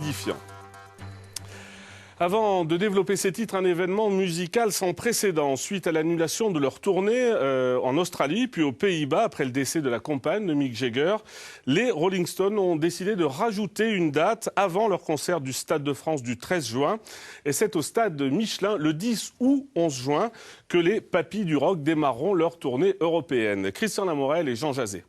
Édifiant. Avant de développer ces titres, un événement musical sans précédent. Suite à l'annulation de leur tournée en Australie, puis aux Pays-Bas, après le décès de la compagne de Mick Jagger, les Rolling Stones ont décidé de rajouter une date avant leur concert du Stade de France du 13 juin. Et c'est au stade Michelin, le 10 ou 11 juin, que les papis du rock démarreront leur tournée européenne. Christian Lamorel et Jean Jazet.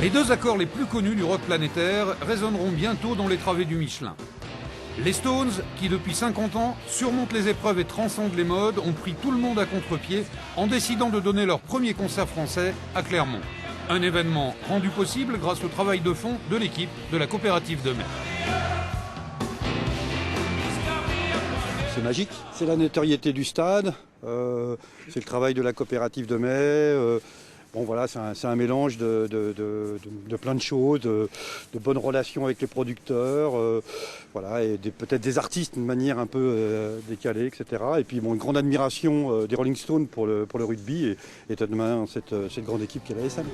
Les deux accords les plus connus du rock planétaire résonneront bientôt dans les travées du Michelin. Les Stones, qui depuis 50 ans surmontent les épreuves et transcendent les modes, ont pris tout le monde à contre-pied en décidant de donner leur premier concert français à Clermont. Un événement rendu possible grâce au travail de fond de l'équipe de la coopérative de Mai. C'est magique, c'est la notoriété du stade, c'est le travail de la coopérative de Mai. Bon voilà, c'est un mélange de plein de choses, de bonnes relations avec les producteurs, voilà, et peut-être des artistes d'une manière un peu décalée, etc. Et puis bon, une grande admiration des Rolling Stones pour le rugby et notamment cette grande équipe qu'est la SM.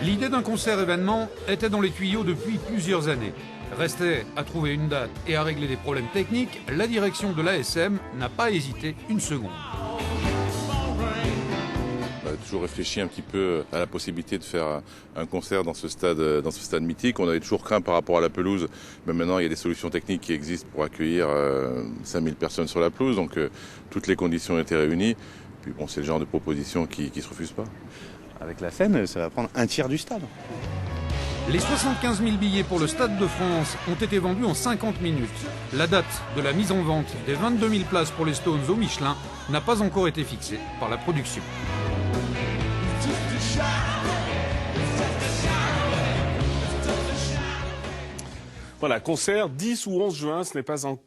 L'idée d'un concert événement était dans les tuyaux depuis plusieurs années. Restait à trouver une date et à régler des problèmes techniques, la direction de l'ASM n'a pas hésité une seconde. On a toujours réfléchi un petit peu à la possibilité de faire un concert dans ce stade mythique. On avait toujours craint par rapport à la pelouse, mais maintenant il y a des solutions techniques qui existent pour accueillir 5000 personnes sur la pelouse, donc toutes les conditions étaient réunies. Puis bon, c'est le genre de proposition qui ne se refuse pas. Avec la scène, ça va prendre un tiers du stade. Les 75 000 billets pour le Stade de France ont été vendus en 50 minutes. La date de la mise en vente des 22 000 places pour les Stones au Michelin n'a pas encore été fixée par la production. Voilà, concert 10 ou 11 juin, ce n'est pas encore